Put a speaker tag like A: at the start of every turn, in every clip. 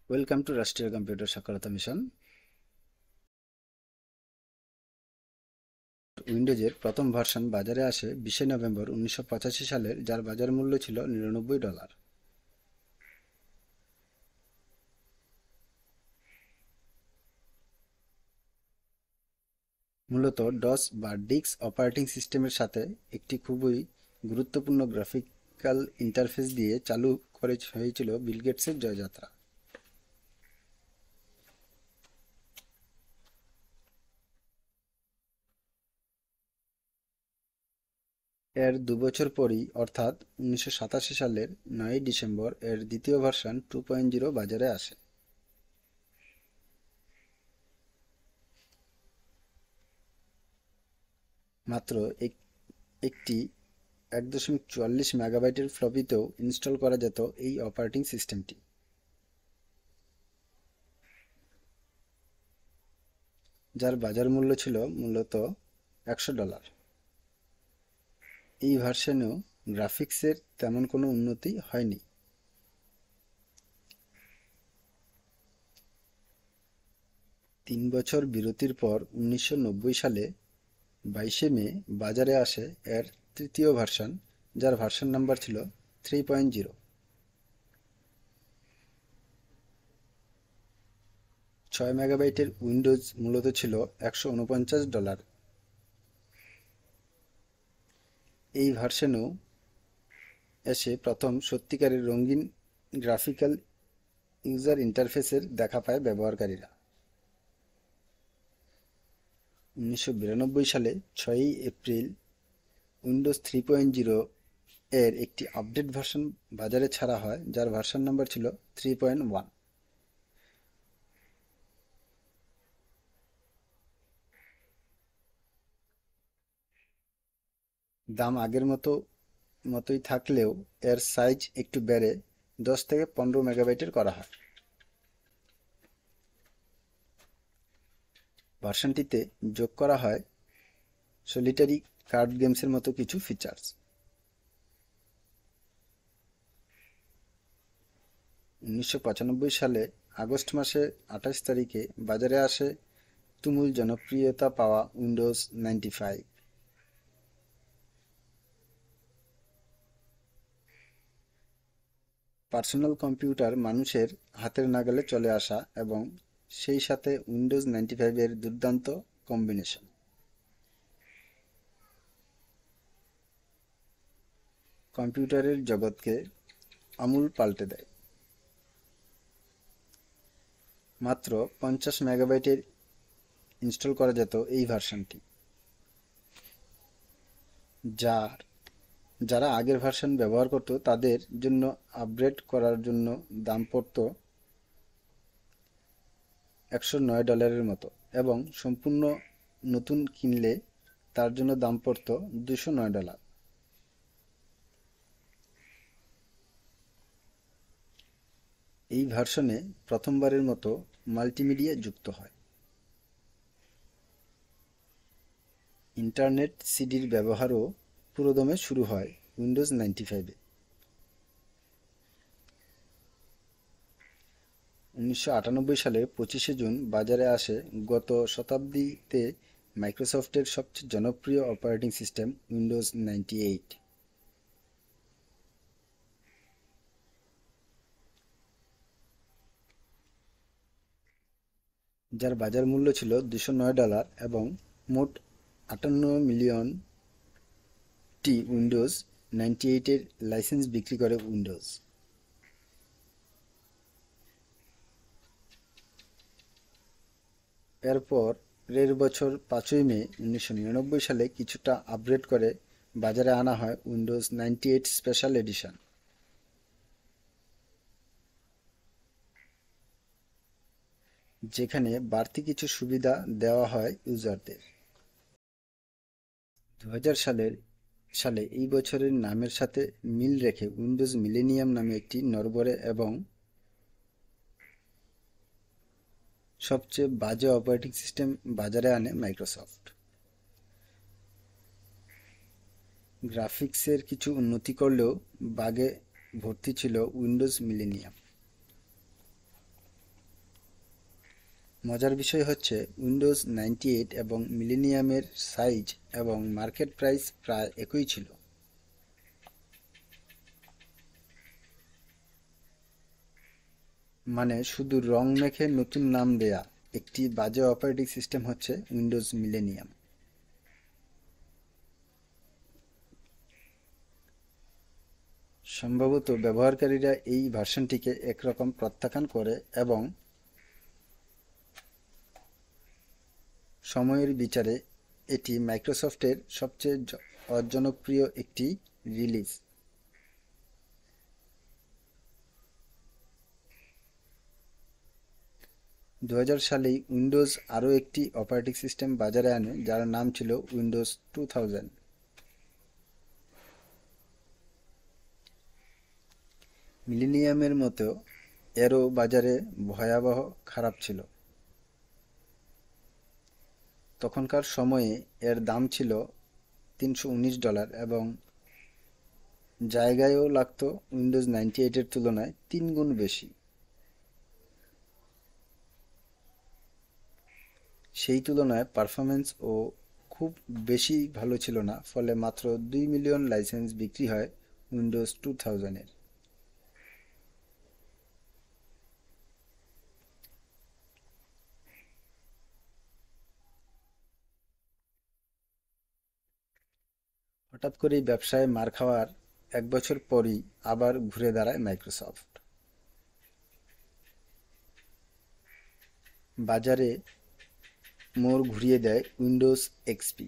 A: Welcome to রাষ্ট্রীয় computer সাক্ষরতা mission. উইন্ডোজের প্রথম ভার্সন বাজারে আসে 20 নভেম্বর 1985 সালের, যার বাজার মূল্য ছিল $99। মূলত ডস বা ডিক্স অপারেটিং সিস্টেমের সাথে একটি খুবই গুরুত্বপূর্ণ গ্রাফিক্যাল ইন্টারফেস দিয়ে চালু করে হয়েছিল বিল গেটসের জয়যাত্রা। এর 2 বছর পরই, অর্থাৎ 1987 সালের 9 ডিসেম্বর এর দ্বিতীয় ভার্সন 2.0 বাজারে আসে। মাত্র একটি 1.44 মেগাবাইটের ফ্লপিতেও ইনস্টল করা যেত এই অপারেটিং সিস্টেমটি, যার বাজার মূল্য ছিল মূলত $100। এই ভার্সনেও গ্রাফিক্সের তেমন কোনো উন্নতি হয়নি। 3 বছর বিরতির পর 1990 সালে 22 মে বাজারে আসে এর তৃতীয় ভার্সন, যার ভার্সন নাম্বার ছিল 3.0। 6 মেগাবাইটের উইন্ডোজ মূলত ছিল $149। এই ভার্সনেও এসে প্রথম সত্যিকারের রঙিন গ্রাফিক্যাল ইউজার ইন্টারফেসের দেখা পায় ব্যবহারকারীরা। 1992 সালে 6 এপ্রিল উইন্ডোজ 3.0 এর একটি আপডেট ভার্সন বাজারে ছাড়া হয়, যার ভার্সন নাম্বার ছিল 3.1। দাম আগের মতোই থাকলেও এর সাইজ একটু বেড়ে 10 থেকে 15 মেগাবাইটের করা হয়। ভার্সনটিতে যোগ করা হয় সলিটারি কার্ড গেমসের মতো কিছু ফিচার্স। 1995 সালে আগস্ট মাসের 28 তারিখে বাজারে আসে তুমুল জনপ্রিয়তা পাওয়া উইন্ডোজ 95। পার্সোনাল কম্পিউটার মানুষের হাতের নাগালে চলে আসা, এবং সেই সাথে উইন্ডোজ 95 এর দুর্দান্ত কম্বিনেশন কম্পিউটারের জগৎকে আমূল পাল্টে দেয়। মাত্র 50 মেগাবাইটের ইনস্টল করা যেত এই ভার্সনটি, যারা আগের ভার্সন ব্যবহার করত তাদের জন্য আপগ্রেড করার জন্য দাম পড়ত $109 মতো, এবং সম্পূর্ণ নতুন কিনলে তার জন্য দাম পড়ত $209। এই ভার্সনে প্রথমবারের মতো মাল্টিমিডিয়া যুক্ত হয়। ইন্টারনেট সিডির ব্যবহারও পুরোদমে শুরু হয় উইন্ডোজ 95-এ। 1998 সালের 25 জুন বাজারে আসে গত শতাব্দীতে মাইক্রোসফটের সবচেয়ে জনপ্রিয় অপারেটিং সিস্টেম উইন্ডোজ 98, যার বাজার মূল্য ছিল $209, এবং মোট 58 মিলিয়নটি উইন্ডোজ 98-এর লাইসেন্স বিক্রি করে উইন্ডোজ। এর বছর 5 মে 1999 সালে কিছুটা আপগ্রেড করে বাজারে আনা হয় উইন্ডোজ 98 স্পেশাল এডিশন, যেখানে বাড়তি কিছু সুবিধা দেওয়া হয় ইউজারদের। 2000 সালে এই বছরের নামের সাথে মিল রেখে উইন্ডোজ মিলেনিয়াম নামে একটি নড়বড়ে এবং সবচেয়ে বাজে অপারেটিং সিস্টেম বাজারে আনে মাইক্রোসফট। গ্রাফিক্সের কিছু উন্নতি করলেও বাগে ভর্তি ছিল উইন্ডোজ মিলেনিয়াম। মজার বিষয় হচ্ছে উইন্ডোজ 98 এবং মিলেনিয়ামের সাইজ এবং মার্কেট প্রাইস প্রায় একই ছিল। মানে শুধু রং মেখে নতুন নাম দেয়া একটি বাজে অপারেটিং সিস্টেম হচ্ছে উইন্ডোজ মিলেনিয়াম। সম্ভবত ব্যবহারকারীরা এই ভার্সনটিকে একরকম প্রত্যাখ্যান করে এবং সময়ের বিচারে এটি মাইক্রোসফটের সবচেয়ে অজনপ্রিয় একটি রিলিজ। 2000 সালেই উইন্ডোজ আরও একটি অপারেটিং সিস্টেম বাজারে আনে যার নাম ছিল উইন্ডোজ 2000। মিলেনিয়ামের মতো এরও বাজারে ভয়াবহ খারাপ ছিল। তখনকার সময়ে এর দাম ছিল $319 এবং জায়গায়ও লাগতো উইন্ডোজ 98 এর তুলনায় 3 গুণ বেশি। সেই তুলনায় পারফরম্যান্সও খুব বেশি ভালো ছিল না, ফলে মাত্র 2 মিলিয়ন লাইসেন্স বিক্রি হয় উইন্ডোজ 2000 এর। হঠাৎ করেই ব্যবসায় মার খাওয়ার 1 বছর পরই আবার ঘুরে দাঁড়ায় মাইক্রোসফট। বাজারে মোড় ঘুরিয়ে দেয় উইন্ডোজ এক্সপি।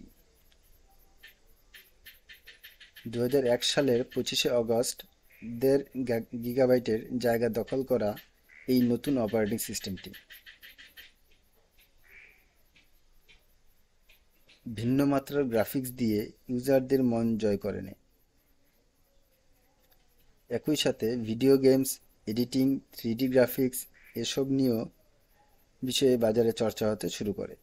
A: 2001 সালের 25শে অগস্ট 1.5 গিগাবাইটের জায়গা দখল করা এই নতুন অপারেটিং সিস্টেমটি ভিন্ন মাত্রার গ্রাফিক্স দিয়ে ইউজারদের মন জয় করে নেয়। একই সাথে video games, editing, 3D graphics এসব নিয়েও বিষয়ে বাজারে চর্চা হতে শুরু করে।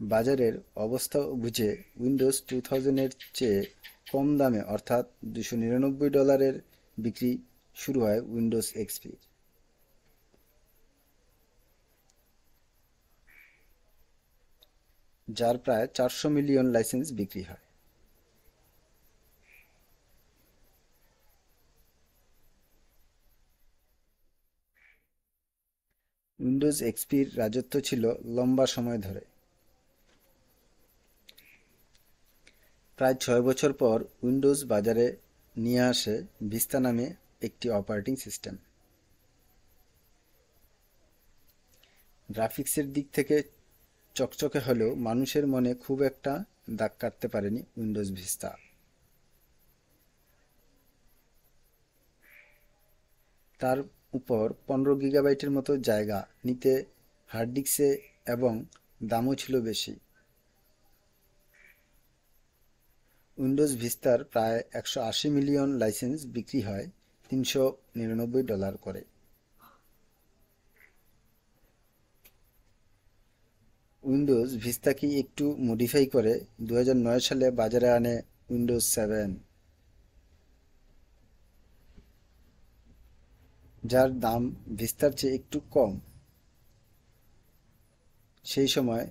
A: বাজারের অবস্থা বুঝে উইন্ডোজ 2000 এর চেয়ে কম দামে অর্থাৎ $299 বিক্রি শুরু হয় উইন্ডোজ এক্সপি। যার প্রায় 400 মিলিয়ন লাইসেন্স বিক্রি হয়। উইন্ডোজ এক্সপির রাজত্ব ছিল লম্বা সময় ধরে। প্রায় 6 বছর পর উইন্ডোজ বাজারে নিয়ে আসে ভিস্তা নামে একটি অপারেটিং সিস্টেম। গ্রাফিক্সের দিক থেকে চকচকে হলেও মানুষের মনে খুব একটা দাগ কাটতে পারেনি উইন্ডোজ ভিস্তা। তার উপর 15 গিগাবাইটের মতো জায়গা নিতে হার্ড ডিস্কে এবং দামও ছিল বেশি। উইন্ডোজ ভিস্তার প্রায় 180 মিলিয়ন লাইসেন্স বিক্রি হয় $399 করে। উইন্ডোজ ভিস্তাকে একটু মডিফাই করে 2009 সালে বাজারে আনে উইন্ডোজ 7, যার দাম ভিস্তার চেয়ে একটু কম। সেই সময়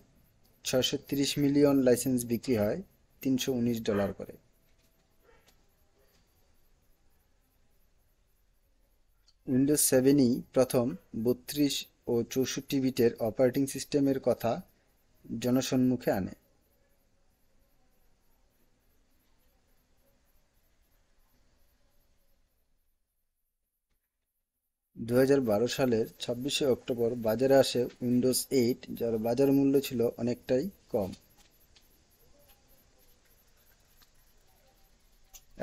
A: 630 মিলিয়ন লাইসেন্স বিক্রি হয় $319 করে। উইন্ডোজ 7ই প্রথম 32 ও 64 বিটের অপারেটিং সিস্টেমের কথা জনসম্মুখে আনে। 2012 সালের 26শে অক্টোবর বাজারে আসে উইন্ডোজ 8, যার বাজার মূল্য ছিল অনেকটাই কম,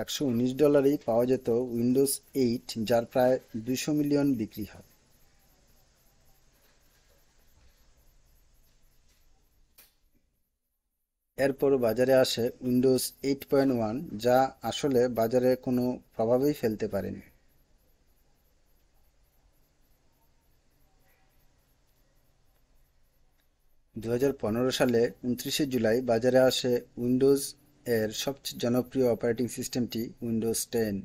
A: $119 পাওয়া যেত উইন্ডোজ 8, যার প্রায় 200 মিলিয়ন বিক্রি হয়। এরপর বাজারে আসে উইন্ডোজ 8.1, যা আসলে বাজারে কোনো প্রভাবই ফেলতে পারেনি। 2015 সালে 29শে জুলাই বাজারে আসে উইন্ডোজ এর সবচেয়ে জনপ্রিয় অপারেটিং সিস্টেমটি উইন্ডোজ 10।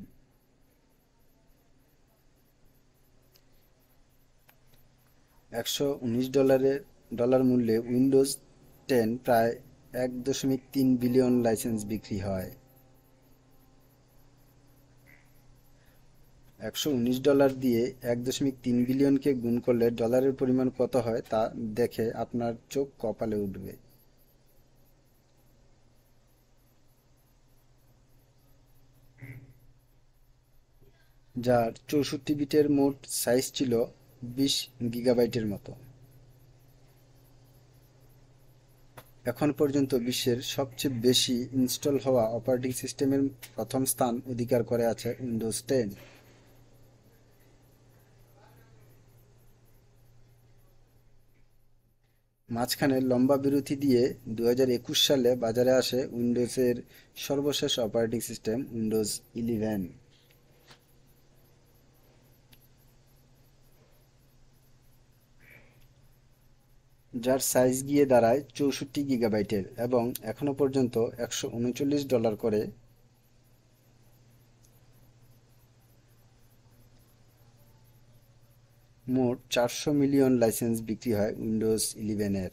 A: $119 মূল্যে উইন্ডোজ 10 প্রায় 1.3 বিলিয়ন লাইসেন্স বিক্রি হয়। $119 দিয়ে 1.3 বিলিয়নকে গুণ করলে ডলারের পরিমাণ কত হয় তা দেখে আপনার চোখ কপালে উঠবে। যার 64 বিটের মোট সাইজ ছিল 20 গিগাবাইটের মতো। এখন পর্যন্ত বিশ্বের সবচেয়ে বেশি ইনস্টল হওয়া অপারেটিং সিস্টেমের প্রথম স্থান অধিকার করে আছে উইন্ডোজ 10। মাঝখানে লম্বা বিরতি দিয়ে 2021 সালে বাজারে আসে উইন্ডোজের সর্বশেষ অপারেটিং সিস্টেম উইন্ডোজ 11। যার সাইজ গিয়ে দাঁড়ায় 64 গিগাবাইটের এবং এখনো পর্যন্ত $139 করে। মোট 400 মিলিয়ন লাইসেন্স বিক্রি হয় উইন্ডোজ 11 এর।